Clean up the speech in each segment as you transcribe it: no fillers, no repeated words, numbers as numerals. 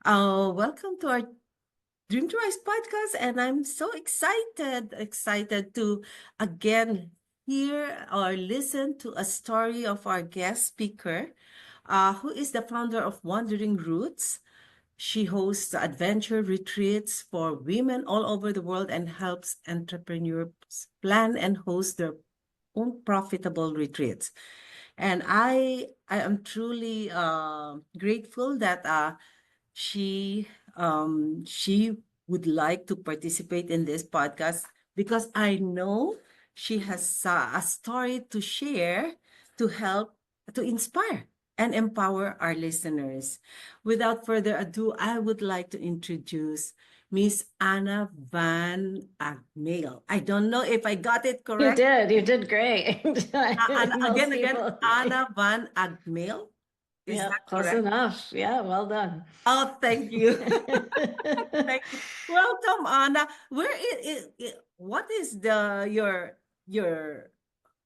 Welcome to our Dream to Rise podcast, and I'm so excited to again hear or listen to a story of our guest speaker, who is the founder of Wandering Roots. She hosts adventure retreats for women all over the world and helps entrepreneurs plan and host their own profitable retreats. And I am truly grateful that she would like to participate in this podcast because I know she has a story to share to help to inspire and empower our listeners. Without further ado, I would like to introduce Miss Anna VanAgtmael. I don't know if I got it You correct. did. You did great. And Most again, people, Anna VanAgtmael. Is yeah, that close correct? enough. Yeah, well done. Oh, thank you. Thank you. Welcome, Anna. What is your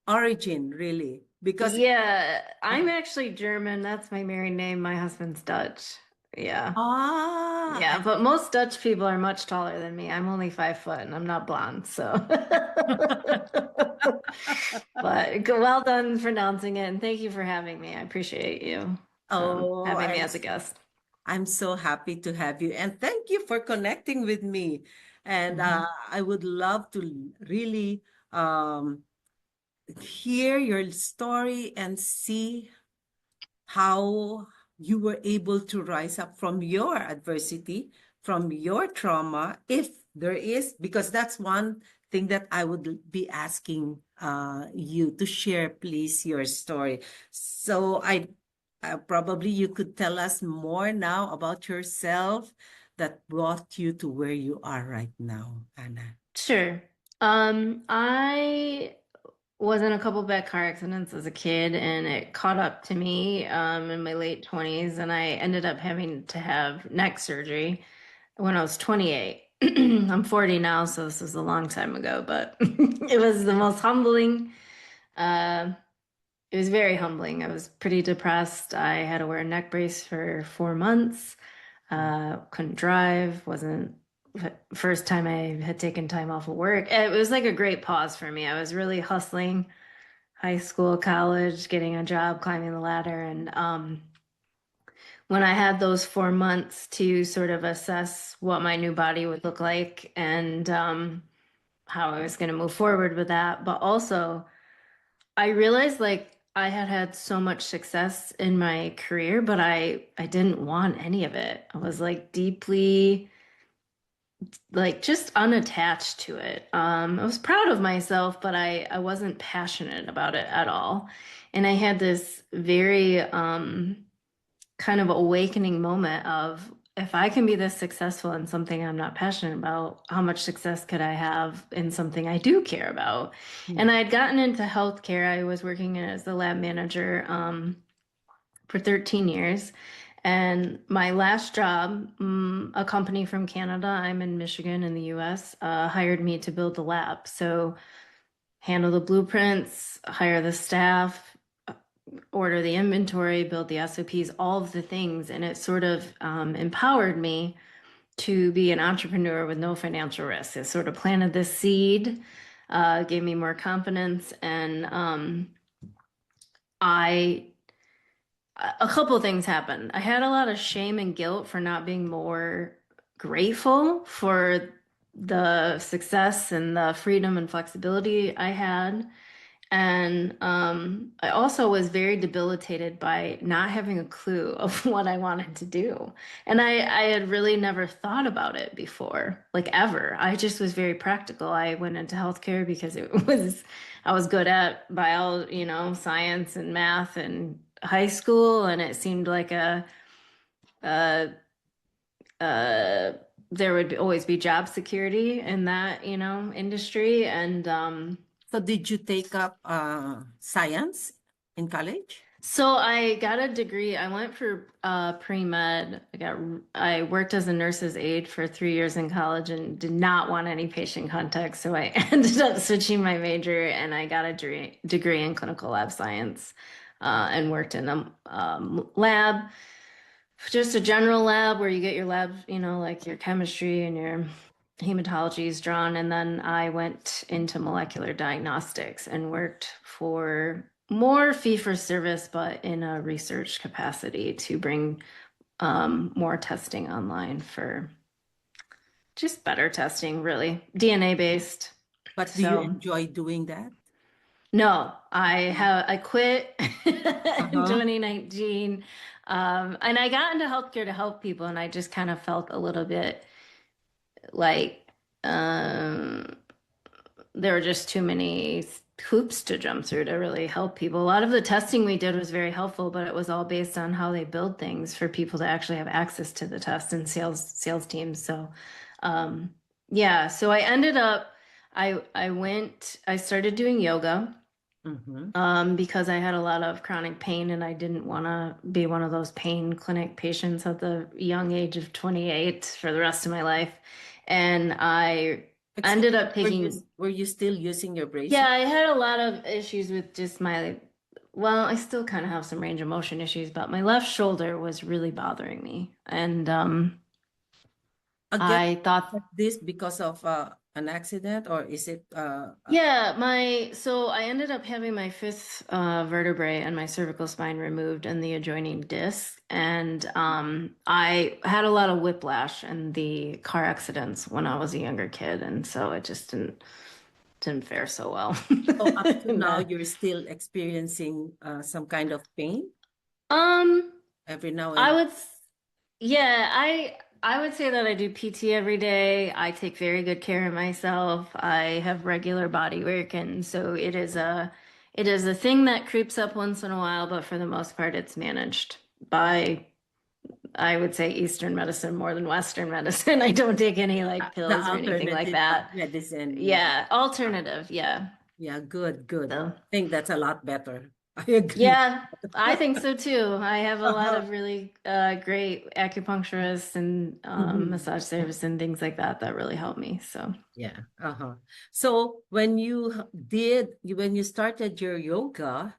origin really? Because Yeah, I'm uh, actually German. That's my married name. My husband's Dutch. Yeah. ah, Yeah, but most Dutch people are much taller than me. I'm only 5 foot and I'm not blonde, so. But well done pronouncing it, and thank you for having me. I appreciate you oh, having me as a guest. I'm so happy to have you, and thank you for connecting with me. And Mhm. I would love to really um, hear your story and see how you were able to rise up from your adversity, from your trauma, if there is, because that's one thing that I would be asking you to share, please, your story. So probably you could tell us more now about yourself that brought you to where you are right now, Anna. Sure. I was in a couple bad car accidents as a kid, and it caught up to me in my late 20s, and I ended up having to have neck surgery when I was 28. I'm 40 now, so this was a long time ago, but it was the most humbling. Uh, it was very humbling. I was pretty depressed. I had to wear a neck brace for 4 months. Couldn't drive, wasn't first time I had taken time off of work. It was like a great pause for me. I was really hustling high school, college, getting a job, climbing the ladder. And when I had those 4 months to sort of assess what my new body would look like and how I was going to move forward with that, but also I realized like I had had so much success in my career, but I didn't want any of it. I was like deeply like just unattached to it. I was proud of myself, but I wasn't passionate about it at all. And I had this very kind of awakening moment of if I can be this successful in something I'm not passionate about, how much success could I have in something I do care about? And Hmm. I had gotten into healthcare. I was working as a lab manager for 13 years. And my last job, a company from Canada, I'm in Michigan in the US, hired me to build the lab. So handle the blueprints, hire the staff, order the inventory, build the SOPs, all of the things. And it sort of empowered me to be an entrepreneur with no financial risk. It sort of planted this seed, gave me more confidence. And I a couple of things happened. I had a lot of shame and guilt for not being more grateful for the success and the freedom and flexibility I had. And I also was very debilitated by not having a clue of what I wanted to do. And I had really never thought about it before, like ever. I just was very practical. I went into healthcare because I was good at biology, science and math in high school, and it seemed like a, a there would always be job security in that, industry. And So did you take up science in college? So I got a degree. I went for pre-med. I worked as a nurse's aide for 3 years in college and did not want any patient contact. So I ended up switching my major and I got a degree in clinical lab science and worked in a lab just a general lab where you get your lab, like your chemistry and your hematology is drawn. And then I went into molecular diagnostics and worked for more fee for service, but in a research capacity to bring more testing online for just better testing, really, DNA based. But do you So enjoy doing that? no, I quit in Uh-huh. 2019. And I got into healthcare to help people, and I just kind of felt a little bit like um, there were just too many hoops to jump through to really help people. A lot of the testing we did was very helpful, but it was all based on how they build things for people to actually have access to the test and sales teams. So, um, yeah, so I ended up I started doing yoga Mm-hmm. because I had a lot of chronic pain and I didn't want to be one of those pain clinic patients at the young age of 28 for the rest of my life. And I Excuse ended me, up taking, were you still using your yeah, braces? I had a lot of issues with just well, I still kind of have some range of motion issues, but my left shoulder was really bothering me. And Again, I thought, this because of an accident, or is it yeah, so I ended up having my fifth vertebrae and my cervical spine removed and the adjoining disc. And I had a lot of whiplash and the car accidents when I was a younger kid, and so it just didn't fare so well. so up to And, now you're still experiencing some kind of pain um, every now I and would, yeah, I would say that I do PT every day. I take very good care of myself. I have regular body work, and so it is a thing that creeps up once in a while, but for the most part, it's managed by, I would say, Eastern medicine more than Western medicine. I don't take any like the pills or anything like alternative that. medicine, yeah. Yeah, alternative, yeah. Yeah, good, good. So. I think that's a lot better. I agree. Yeah, I think so too. I have a lot Uh-huh. of really great acupuncturists and Mhm. massage therapists and things like that that really help me. So, Yeah. Uh-huh. So when you started your yoga,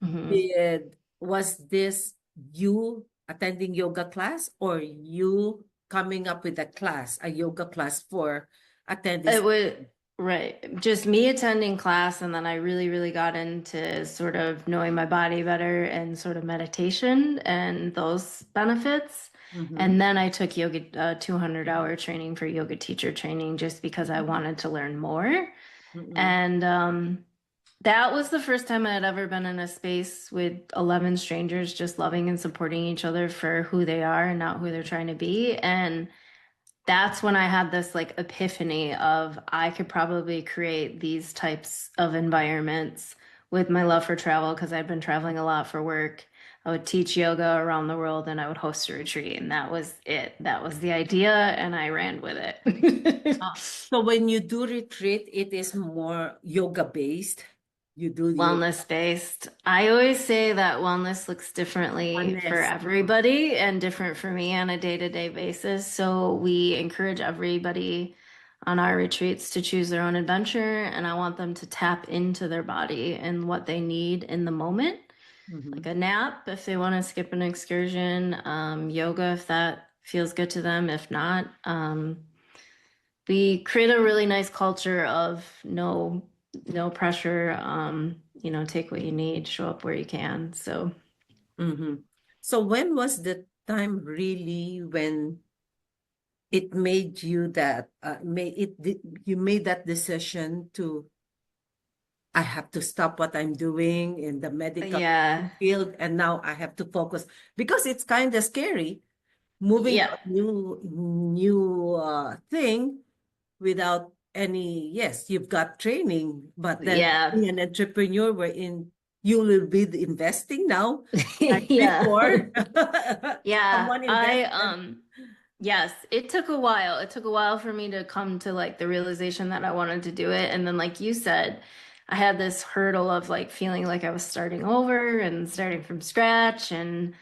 mhm. did was this you attending yoga class or you coming up with a yoga class for It attendees? would, right, just me attending class, and then I really, really got into sort of knowing my body better and sort of meditation and those benefits. Mm-hmm. And then I took yoga 200-hour training for yoga teacher training just because I wanted to learn more. Mm-mm. And that was the first time I had ever been in a space with 11 strangers just loving and supporting each other for who they are and not who they're trying to be. And that's when I had this like epiphany of I could probably create these types of environments with my love for travel because I'd been traveling a lot for work. I would teach yoga around the world and I would host a retreat. And that was it. That was the idea. And I ran with it. Uh, so when you do retreat, it is more yoga based. You do yoga Wellness based. I always say that wellness looks differently for oneness. everybody and different for me on a day-to-day basis. So we encourage everybody on our retreats to choose their own adventure, and I want them to tap into their body and what they need in the moment, like Mhm. a nap if they want to skip an excursion, yoga if that feels good to them. If not, we create a really nice culture of no pressure, take what you need, show up where you can. So Mhm. So when was the time really when it made you that you made that decision to I have to stop what I'm doing in the medical yeah, field and now I have to focus because it's kind of scary moving to yeah, a new thing without any, yes, you've got training, but then yeah, being an entrepreneur wherein you will be investing now, like yeah. before Yeah, someone invested. yes, it took a while. It took a while for me to come to like the realization that I wanted to do it. And then like you said, I had this hurdle of like feeling like I was starting over and starting from scratch. And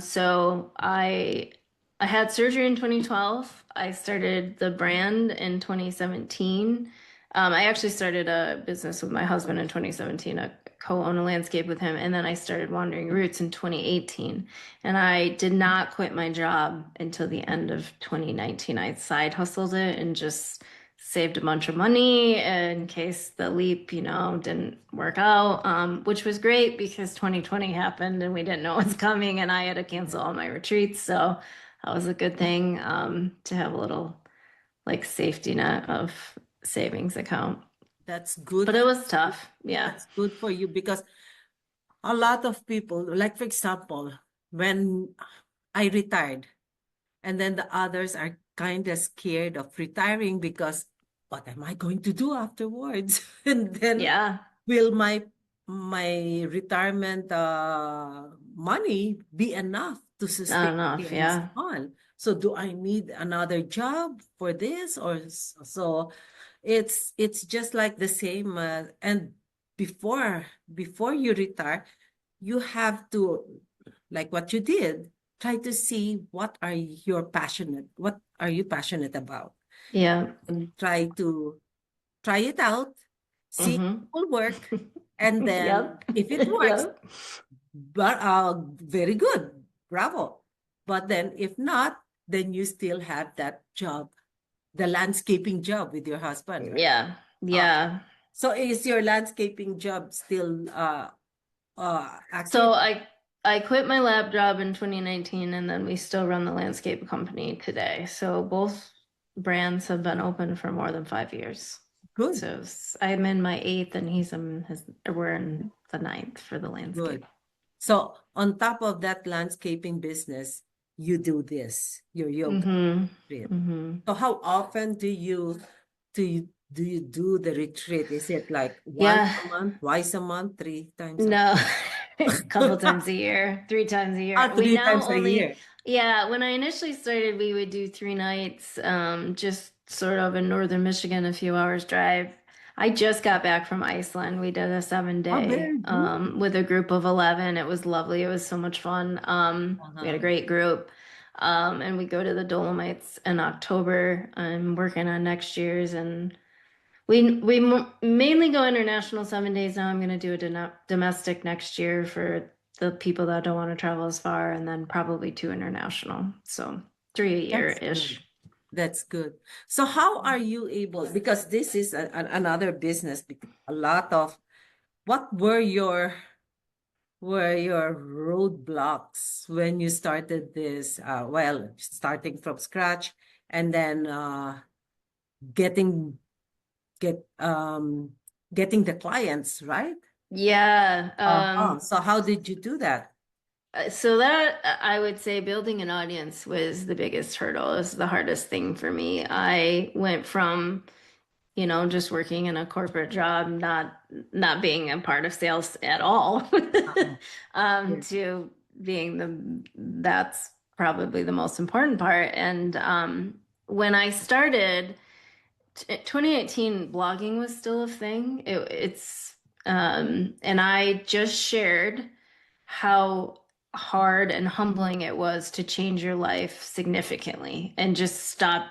so I had surgery in 2012. I started the brand in 2017. I actually started a business with my husband in 2017, a co-own a landscape with him, and then I started Wandering Roots in 2018. And I did not quit my job until the end of 2019. I side hustled it and just saved a bunch of money in case the leap, didn't work out, which was great because 2020 happened and we didn't know what was coming, and I had to cancel all my retreats. So that was a good thing, to have a little like safety net of savings account. That's good. But it was tough. Yeah. That's good for you because a lot of people, like for example, when I retired, and then the others are kind of scared of retiring because what am I going to do afterwards? And then Yeah. will my retirement money be enough to Not sustain me enough. and so Yeah. on? So do I need another job for this or so? It's just like the same and before you retire, you have to, like what you did, try to see what are you passionate about, Yeah. and try it out, see if Mm-hmm. it will work, and then Yep. if it works, Yep. but very good, bravo. But then if not, then you still have that job, the landscaping job with your husband, right? Yeah. uh, Yeah. so is your landscaping job still So active? I quit my lab job in 2019 and then we still run the landscape company today. So both brands have been open for more than 5 years. Good, So I'm in my eighth and we're in the ninth for the good. landscape. So on top of that landscaping business, you do this, your yoga Mm-hmm. retreat. Mm-hmm. So how often do you do the retreat? Is it like once Yeah. a month, twice a month, 3 times a No, a couple times a year, 3 times a year. We three now times a only, year? yeah, when I initially started, we would do 3 nights, just sort of in northern Michigan, a few hours drive. I just got back from Iceland. We did a seven Oh, day very good. with a group of 11. It was lovely. It was so much fun. We had a Uh-huh. great group. And we go to the Dolomites in October. I'm working on next year's, and we mainly go international 7 days now. I'm going to do a domestic next year for the people that don't want to travel as far, and then probably two international. So three a That's good. year-ish. That's good. So how are you able, because this is another business, a lot of, what were your roadblocks when you started this, well, starting from scratch and then getting get getting the clients, right? Yeah. So how did you do that? So that I would say building an audience was the biggest hurdle. It was the hardest thing for me. I went from just working in a corporate job, not being a part of sales at all, Uh-huh. Yeah. to being that's probably the most important part. And when I started, 2018, blogging was still a thing. And I just shared how hard and humbling it was to change your life significantly and just stop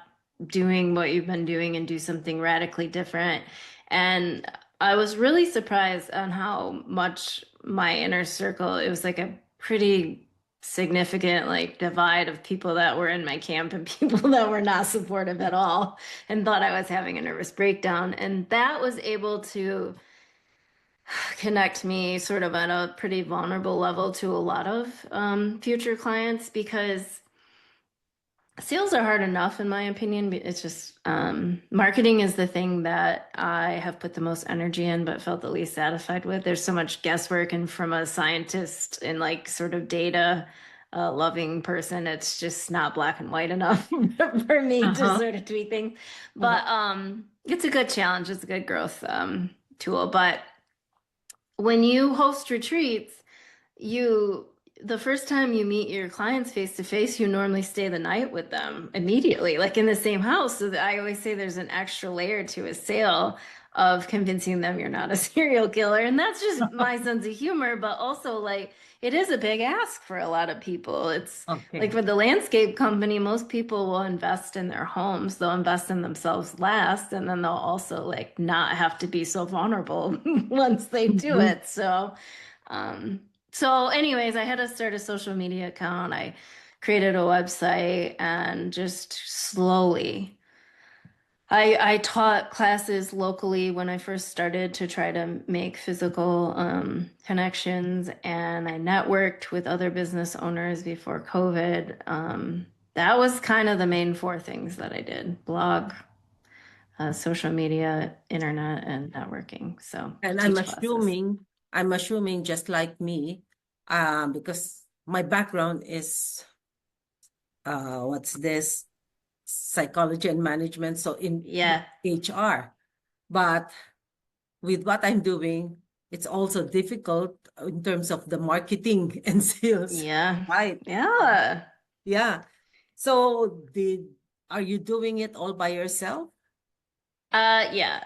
doing what you've been doing and do something radically different. And I was really surprised on how much my inner circle, it was like a pretty significant like divide of people that were in my camp and people that were not supportive at all and thought I was having a nervous breakdown. And that was able to connect me sort of at a pretty vulnerable level to a lot of future clients because sales are hard enough, in my opinion. It's just marketing is the thing that I have put the most energy in, but felt the least satisfied with. There's so much guesswork, and from a scientist and like sort of data loving person, it's just not black and white enough for me to Uh-huh. sort of tweak things. Uh-huh. But it's a good challenge. It's a good growth tool. But when you host retreats, you the first time you meet your clients face to face, you normally stay the night with them immediately, like in the same house. So that I always say there's an extra layer to a sale of convincing them you're not a serial killer. And that's just my sense of humor, but also like it is a big ask for a lot of people. It's like Okay. for the landscape company, most people will invest in their homes. They'll invest in themselves last, and then they'll also like not have to be so vulnerable once they do Mhm. it. Um, so anyways, I had to start a social media account. I created a website and just slowly. I taught classes locally when I first started to try to make physical connections, and I networked with other business owners before COVID. That was kind of the main four things that I did: blog, social media, internet, and networking. So And teach classes. I'm assuming just like me, because my background is what's this? Psychology and management, so in Yeah, HR. But with what I'm doing, it's also difficult in terms of the marketing and sales, yeah, right? yeah. Yeah. So are you doing it all by yourself? Yeah.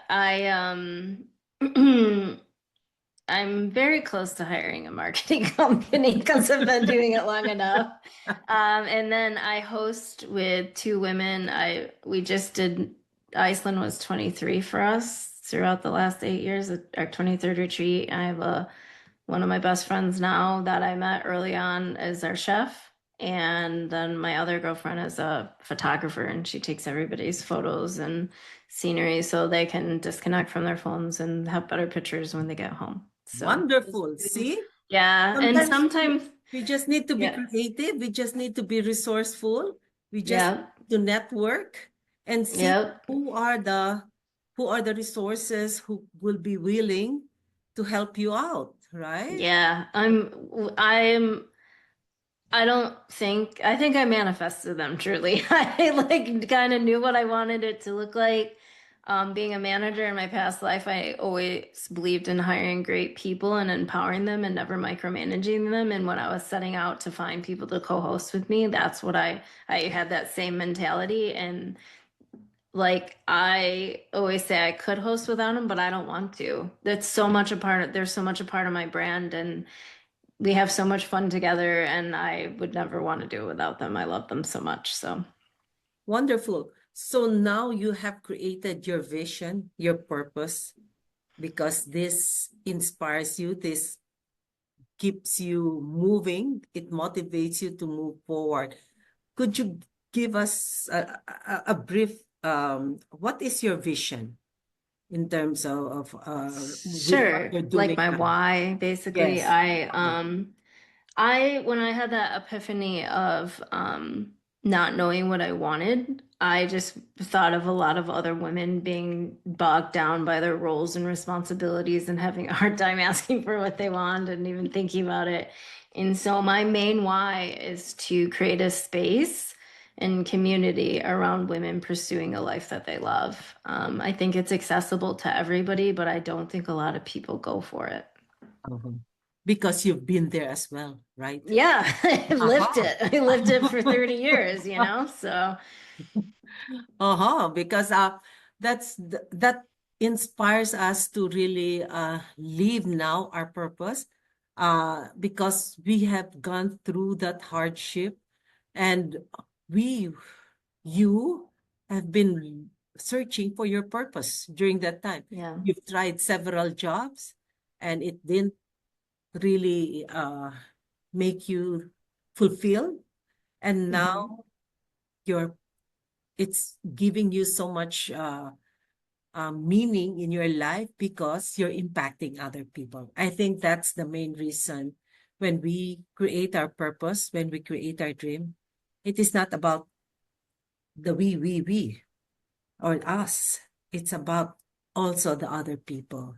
I'm very close to hiring a marketing company because I've been doing it long enough. And then I host with two women. We just did Iceland was 23 for us throughout the last 8 years, our 23rd retreat. I have one of my best friends now that I met early on is our chef. And then my other girlfriend is a photographer and she takes everybody's photos and scenery so they can disconnect from their phones and have better pictures when they get home. So, Wonderful. See, yeah. And sometimes sometimes, we just need to be yeah, creative. We just need to be resourceful. We just yeah, need to network and see yeah, who are the resources who will be willing to help you out, right? yeah. I think I manifested them truly. I like kind of knew what I wanted it to look like. Being a manager in my past life, I always believed in hiring great people and empowering them and never micromanaging them. And when I was setting out to find people to co-host with me, that's what I had that same mentality. And like I always say I could host without them, but I don't want to. That's so much a part of, there's so much a part of my brand and we have so much fun together and I would never want to do it without them. I love them so much. So, Wonderful. So now you have created your vision, your purpose, because this inspires you, this keeps you moving, it motivates you to move forward. Could you give us a brief, what is your vision in terms of with what sure. you're Like doing my now? why, basically. Yes. When I had that epiphany of not knowing what I wanted, I just thought of a lot of other women being bogged down by their roles and responsibilities and having a hard time asking for what they want and even thinking about it. And so my main why is to create a space and community around women pursuing a life that they love. I think it's accessible to everybody, but I don't think a lot of people go for it. Uh-huh. Because you've been there as well, right? Yeah, I lived Uh-huh. it. I lived it for 30 years, you know? So, Uh-huh, because that inspires us to really live now our purpose, because we have gone through that hardship, and we you have been searching for your purpose during that time. yeah. You've tried several jobs and it didn't really make you fulfilled, and Hmm. now you're it's giving you so much meaning in your life because you're impacting other people. I think that's the main reason when we create our purpose, when we create our dream, it is not about the we or us. It's about also the other people.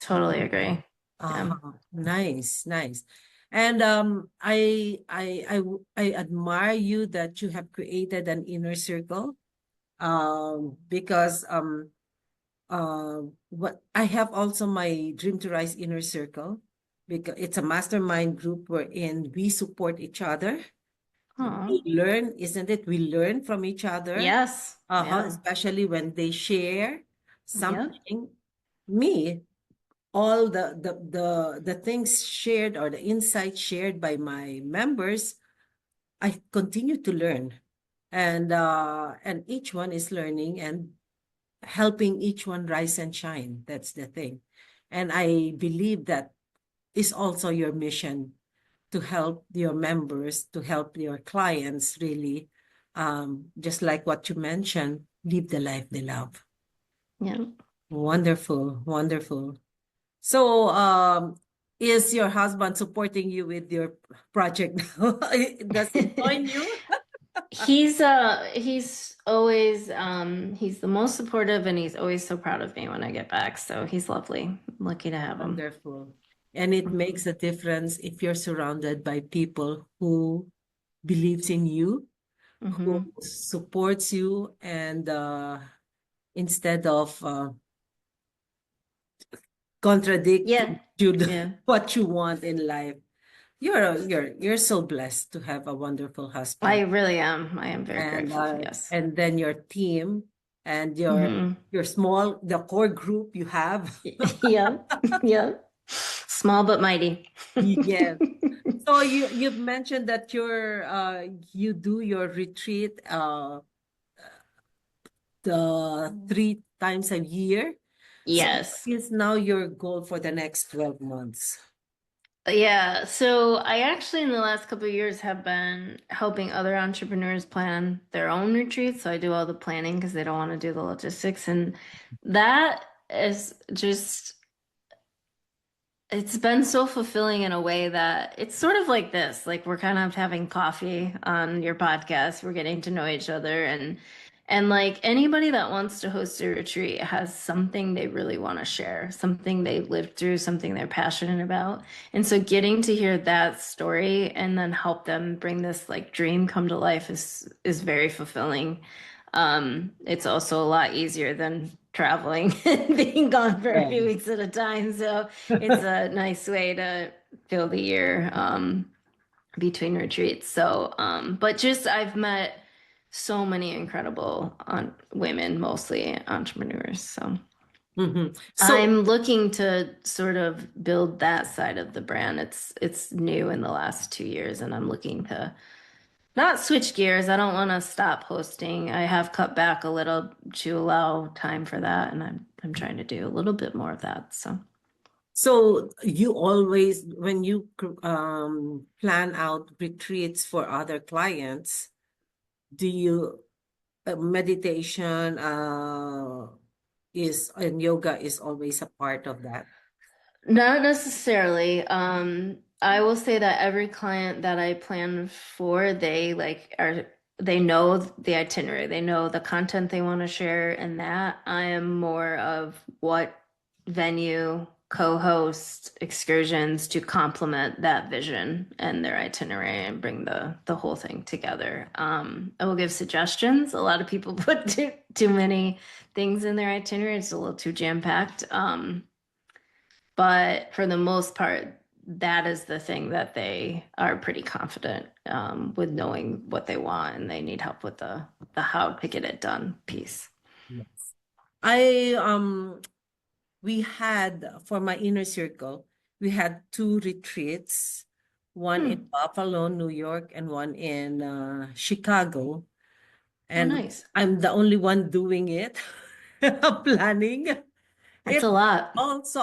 Totally agree. Yeah. Uh-huh. Nice, nice. And I admire you that you have created an inner circle, because what I have also my Dream to Rise inner circle, because it's a mastermind group wherein we support each other. Oh, We learn, isn't it? We learn from each other, yes. Yeah. especially when they share Yep. something. Me, all the things shared or the insights shared by my members, I continue to learn. And each one is learning and helping each one rise and shine. That's the thing. And I believe that is also your mission, to help your members, to help your clients really, just like what you mentioned, live the life they love. Yeah. Wonderful, wonderful. So, is your husband supporting you with your project now? Does he join you? He's always he's the most supportive and he's always so proud of me when I get back. So he's lovely. I'm lucky to have him. Wonderful. And it Mhm. makes a difference if you're surrounded by people who believes in you, who Mhm. supports you, and instead of contradict Yeah. you Yeah. what you want in life. You're so blessed to have a wonderful I husband, really am. I am very and grateful. Yes. then your team and Hmm. your small the core group you have. Yeah. Yeah. Small but mighty. Yes. So you've mentioned that you do your retreat the 3 times a year. So what Yes. is now your goal for the next 12 months? Yeah, so I actually in the last couple of years have been helping other entrepreneurs plan their own retreats. So I do all the planning because they don't want to do the logistics. And that is just it's been so fulfilling in a way that it's sort of like this. Like we're kind of having coffee on your podcast. We're getting to know each other and like anybody that wants to host a retreat has something they really want to share, something they've lived through, something they're passionate about. And so getting to hear that story and then help them bring this like dream come to life is very fulfilling. It's also a lot easier than traveling and being gone for a few Yes. weeks at a time. So it's a nice way to fill the year between retreats. So, but just I've met so many incredible women, mostly entrepreneurs. So Mhm. So I'm looking to sort of build that side of the brand. It's new in the last 2 years, and I'm looking to not switch gears. I don't want to stop hosting. I have cut back a little to allow time for that, and I'm trying to do a little bit more of that. So So you always, when you plan out retreats for other clients, do you meditation is and yoga is always a part of that? not necessarily. I will say that every client that I plan for, they like are they know the itinerary, they know the content they want to share, and that I am more of what venue, co-host excursions to complement that vision and their itinerary and bring the whole thing together. I will give suggestions. A lot of people put too many things in their itinerary. It's a little too jam-packed. But for the most part, that is the thing that they are pretty confident with knowing what they want, and they need help with the how to get it done piece. Yes. I we had for my inner circle, we had 2 retreats, one in Hmm. Buffalo, New York, and one in Chicago. Oh, And nice. I'm the only one doing it, planning. It's a It's lot. also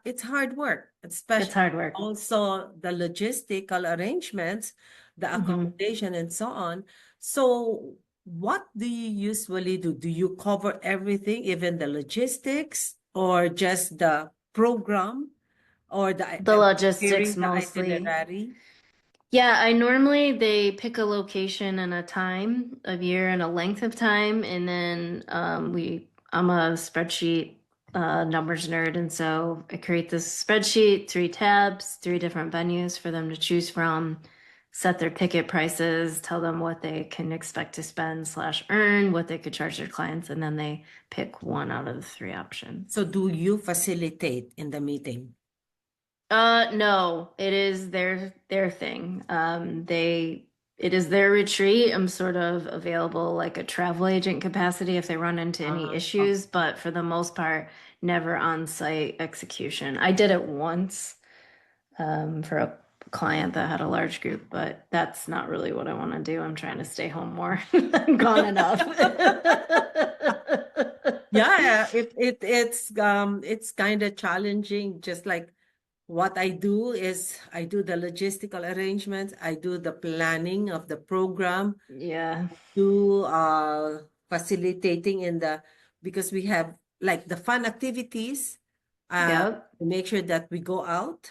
it's hard work, It's especially hard work. also the logistical arrangements, the Hmm. accommodation and so on. So what do you usually do? Do you cover everything, even the logistics, or just the program, or The logistics preparing the mostly. itinerary? Yeah, I normally they pick a location and a time of year and a length of time, and then I'm a spreadsheet numbers nerd, and so I create this spreadsheet, 3 tabs, 3 different venues for them to choose from, set their ticket prices, tell them what they can expect to spend slash earn, what they could charge their clients, and then they pick one out of the 3 options. So do you facilitate in the meeting? No, it is their thing. They It is their retreat. I'm sort of available like a travel agent capacity if they run into any Oh, issues, but for the most part, never on-site execution. I did it once for a client that had a large group, but that's not really what I want to do. I'm trying to stay home more. I'm gone enough. yeah, it's kind of challenging. Just like what I do is I do the logistical arrangements, I do the planning of the program, Yeah. do facilitating in the because we have like the fun activities, Yep. to make sure that we go out,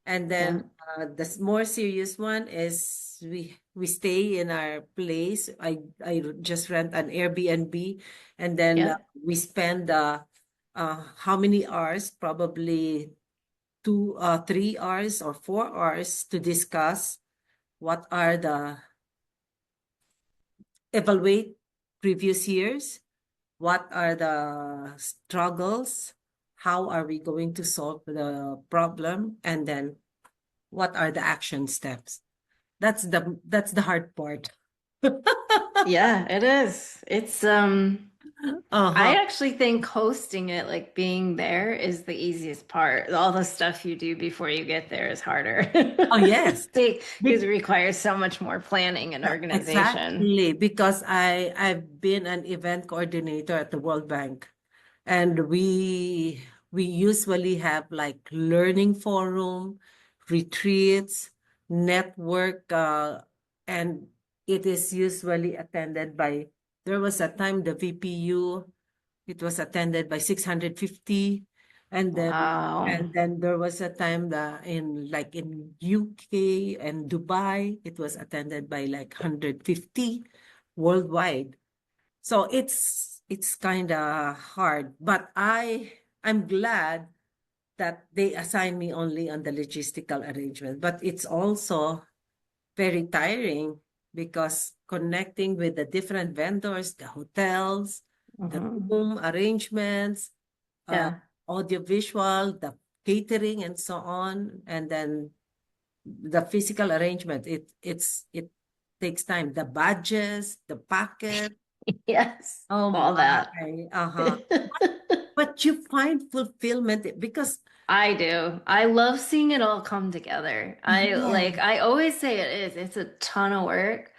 and then Yep. more serious one is we stay in our place. I just rent an Airbnb, and then Yep. we spend how many hours? Probably 3 hours or 4 hours to discuss what are the evaluate previous years, what are the struggles, how are we going to solve the problem, and then what are the action steps. That's the hard part. Yeah, it is. I Uh-huh. actually think hosting it, like being there, is the easiest part. All the stuff you do before you get there is harder. Oh, yes. Because it requires so much more planning and organization. Exactly, because I've been an event coordinator at the World Bank, and we usually have like learning forum, retreats, network, and it is usually attended by, there was a time the VPU, it was attended by 650, and then Wow. there was a time that in like in UK and Dubai, it was attended by like 150 worldwide. So it's kind of hard, but I'm glad that they assign me only on the logistical arrangement. But it's also very tiring because connecting with the different vendors, the hotels, the Mhm. room arrangements, uh, Yeah. audiovisual, the catering, and so on, and then the physical arrangement. It takes time. The badges, the packet. Yes. Oh All that. my, uh-huh. But you find fulfillment because I do. I love seeing it all come together. yeah, I always say it is. It's a ton of work,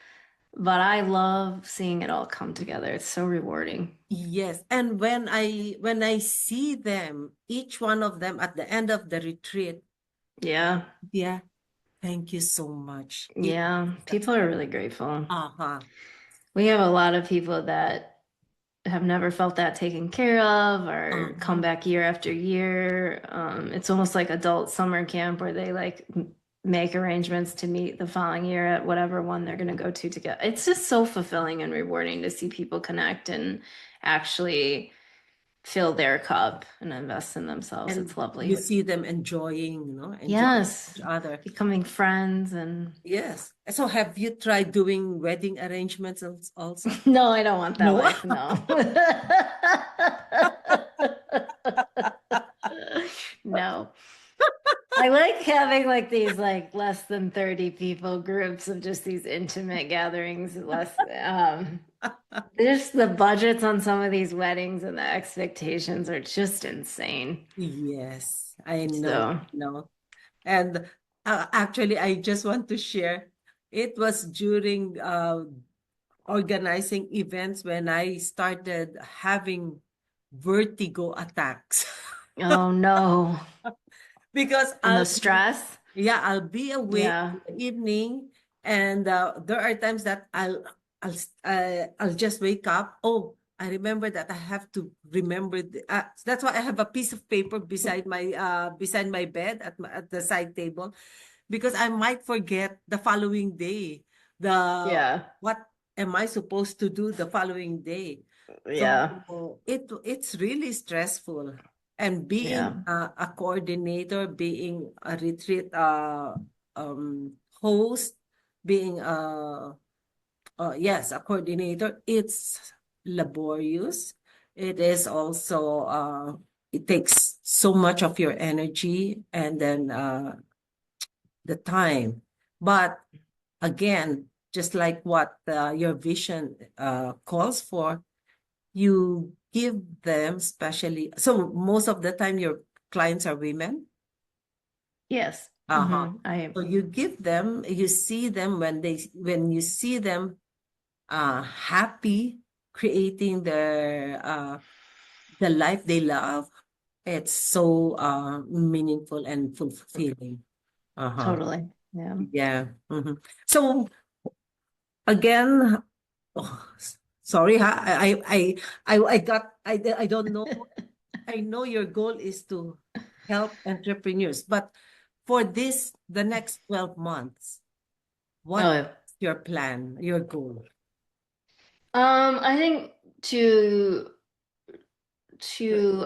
but I love seeing it all come together. It's so rewarding. yes. And when I see them, each one of them at the end of the retreat, Yeah. yeah, thank you so much. It Yeah. People are really grateful. uh-huh. We have a lot of people that have never felt that taken care of or come Uh-huh. back year after year. It's almost like adult summer camp where they like make arrangements to meet the following year at whatever one they're going to go to together. It's just so fulfilling and rewarding to see people connect and actually fill their cup and invest in themselves. And It's you lovely. see them enjoying Yes, each other. becoming friends and Yes. So have you tried doing wedding arrangements also? no, I don't want that No. life. No. No. I like having like these like less than 30 people groups of just these intimate gatherings, less just the budgets on some of these weddings and the expectations are just insane. Yes, I know, So, no. And actually, I just want to share. It was during organizing events when I started having vertigo attacks. oh no. Because And the stress. I'll be awake Yeah. in the evening, and there are times that I'll just wake up. Oh, I remember that I have to remember. That's why I have a piece of paper beside my bed at the side table, because I might forget the following day. The Yeah. What am I supposed to do the following day? So Yeah. it's really stressful. And being Yeah. a coordinator, being a retreat host, being yes, a coordinator, it's laborious. It is also it takes so much of your energy, and then the time. But again, just like what your vision calls for, you give them, especially, so most of the time your clients are women. Yes. Uh-huh. I So you give them, you see them when you see them happy creating the life they love, it's so meaningful and fulfilling. Uh-huh. totally. Yeah. Yeah. So again, oh, sorry, I don't know. I know your goal is to help entrepreneurs, but for the next 12 months, Oh, what yeah. is your plan, your goal? I think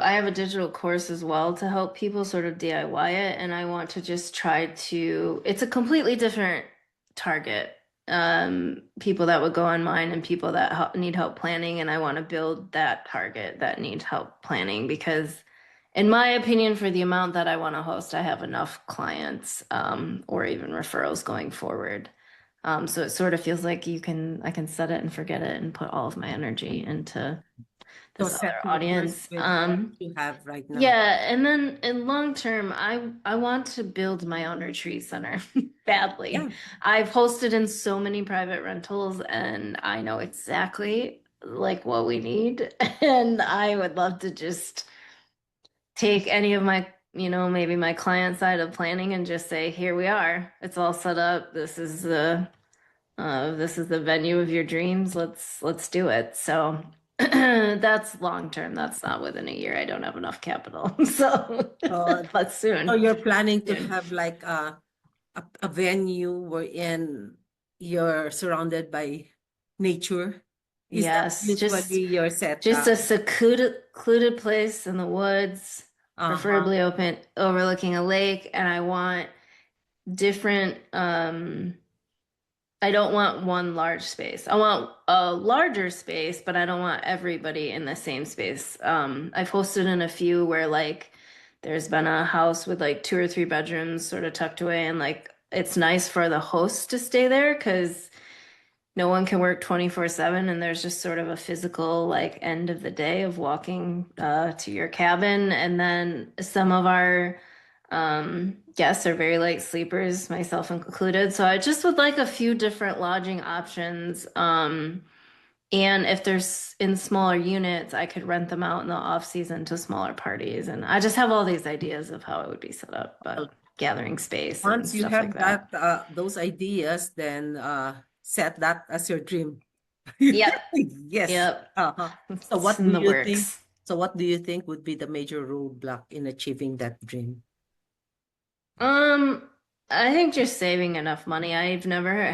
I have a digital course as well to help people sort of DIY it, and I want to just try to, it's a completely different target. People that would go on mine and people that need help planning, and I want to build that target that needs help planning because in my opinion, for the amount that I want to host, I have enough clients, or even referrals going forward. So it sort of feels like I can set it and forget it and put all of my energy into So this other settle first audience. with what you have right now. Yeah, and then in long term, I want to build my own retreat center badly. Yeah. I've hosted in so many private rentals, and I know exactly like what we need, and I would love to just take any of my, maybe my client side of planning and just say, here we are. It's all set up. This is the venue of your dreams. Let's do it. So that's long term. That's not within a year. I don't have enough capital. So, Uh, but so soon, you're planning to soon. have like a venue wherein you're surrounded by nature. Is that Yes, usually your just setup? a secluded place in the woods, Uh-huh. preferably open, overlooking a lake, and I want different I don't want one large space. I want a larger space, but I don't want everybody in the same space. I've hosted in a few where like there's been a house with like two or three bedrooms sort of tucked away, and like it's nice for the host to stay there because no one can work 24/7, and there's just sort of a physical like end of the day of walking to your cabin. And then some of our guests are very light sleepers, myself included. So I just would like a few different lodging options. And if there's in smaller units, I could rent them out in the off season to smaller parties. And I just have all these ideas of how it would be set up, Well, but gathering space and once you stuff like have that. that those ideas, then set that as your dream. Yep. Yes. Yep. Uh-huh. So It's what in do the you think? works. So what do you think would be the major roadblock in achieving that dream? Um, I think just saving enough money. I've never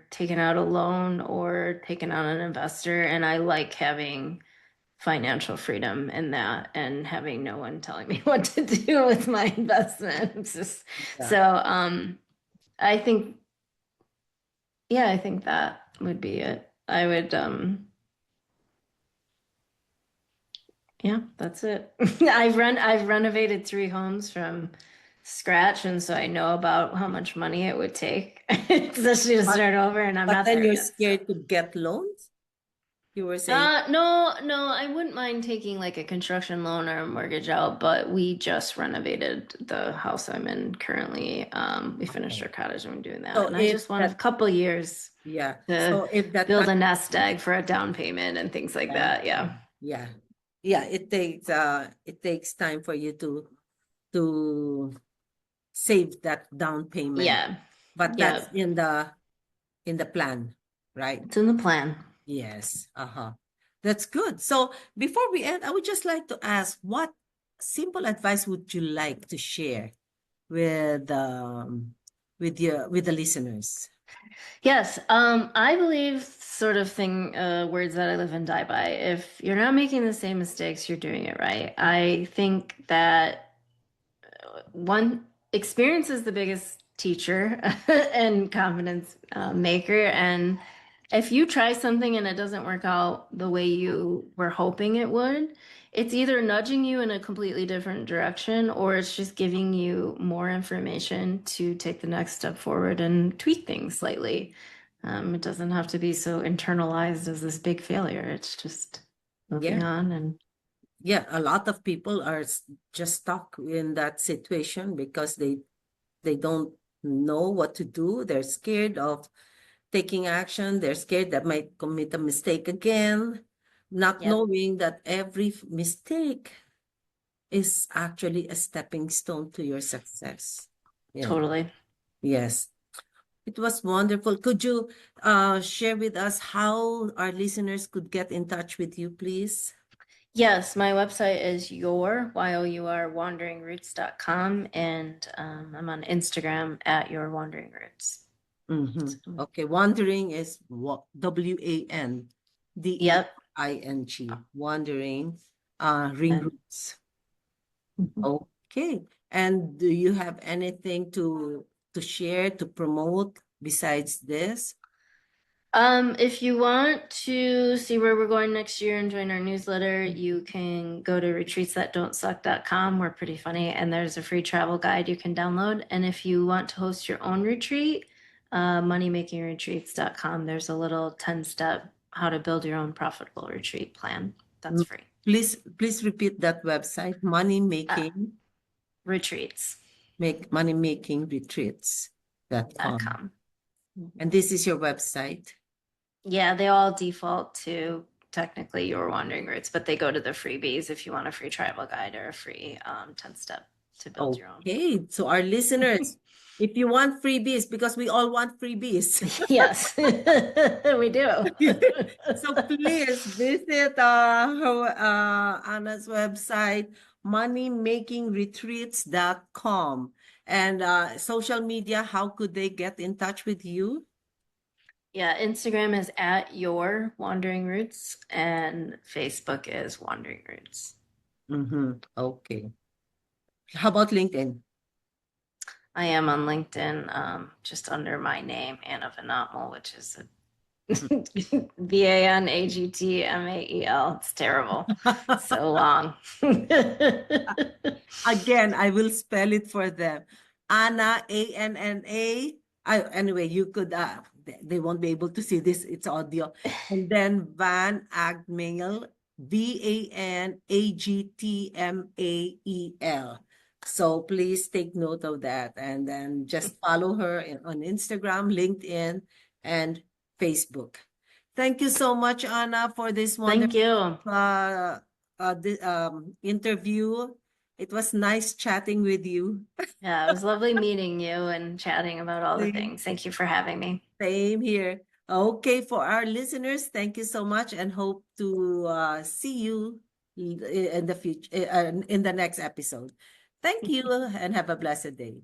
taken out a loan or taken out an investor, and I like having financial freedom in that and having no one telling me what to do with my investments. Yeah. So, I think, yeah, I think that would be it. Yeah, that's it. I've renovated three homes from scratch, and so I know about how much money it would take, especially to But start over, and I'm but not then there you're yet. So, scared to get loans? You were saying, no, no, I wouldn't mind taking like a construction loan or a mortgage out, but we just renovated the house I'm in currently. We finished okay. our cottage and we're doing that, So and I if just want a that, couple years yeah. to So if that build kind a of nest thing, egg for a down payment and things like yeah, that. Yeah. yeah, yeah, it takes time for you to save that down payment, Yeah. but that's Yeah. in the plan, right? It's in the plan. Yes. Uh-huh. That's good. So before we end, I would just like to ask, what simple advice would you like to share with with the listeners? Yes, I believe sort of thing words that I live and die by. If you're not making the same mistakes, you're doing it right. I think that one experience is the biggest teacher and confidence maker, and If you try something and it doesn't work out the way you were hoping it would, it's either nudging you in a completely different direction or it's just giving you more information to take the next step forward and tweak things slightly. It doesn't have to be so internalized as this big failure. It's just moving Yeah. on and Yeah, a lot of people are just stuck in that situation because they don't know what to do. They're scared of taking action. They're scared that might commit a mistake again, not yep, knowing that every mistake is actually a stepping stone to your success. Yeah. totally. Yes. It was wonderful. Could you share with us how our listeners could get in touch with you, please? Yes, my website is wanderingroots.com and I'm on Instagram at your wandering roots. Mm-hmm. So, Okay, wandering is yep. WANDERING. Wandering, ring And roots. Okay. And do you have anything to share, to promote besides this? If you want to see where we're going next year and join our newsletter, you can go to retreatsthatdon'tsuck.com. We're pretty funny, and there's a free travel guide you can download. And if you want to host your own retreat, moneymakingretreats.com. There's a little 10-step how to build your own profitable retreat plan. That's free. Please repeat that website, money Uh, making, retreats.com. moneymakingretreats.com. And this is your website. Yeah, they all default to technically your wandering routes, but they go to the freebies if you want a free travel guide or a free 10 step to build your own. Okay, so our listeners, if you want freebies, because we all want freebies. Yes, we do. So please visit Anna's website, moneymakingretreats.com. And social media, how could they get in touch with you? Yeah, Instagram is at your wandering roots and Facebook is wandering roots. Mm-hmm. Okay. How about LinkedIn? I am on LinkedIn just under my name, Anna VanAgtmael, which is VanAgtmael. It's terrible. So long. Again, I will spell it for them. Anna, ANNA. Anyway, you could, they won't be able to see this, it's audio. And then VanAgtmael, VanAgtmael. So please take note of that and then just follow her on Instagram, LinkedIn, and Facebook. Thank you so much, Anna, for this Thank wonderful you. interview. It was nice chatting with you. Yeah, it was lovely meeting you and chatting about all the Same, things. Thank you for having me. same here. Okay, for our listeners, thank you so much and hope to see you in the future, in the next episode. Thank you and have a blessed day.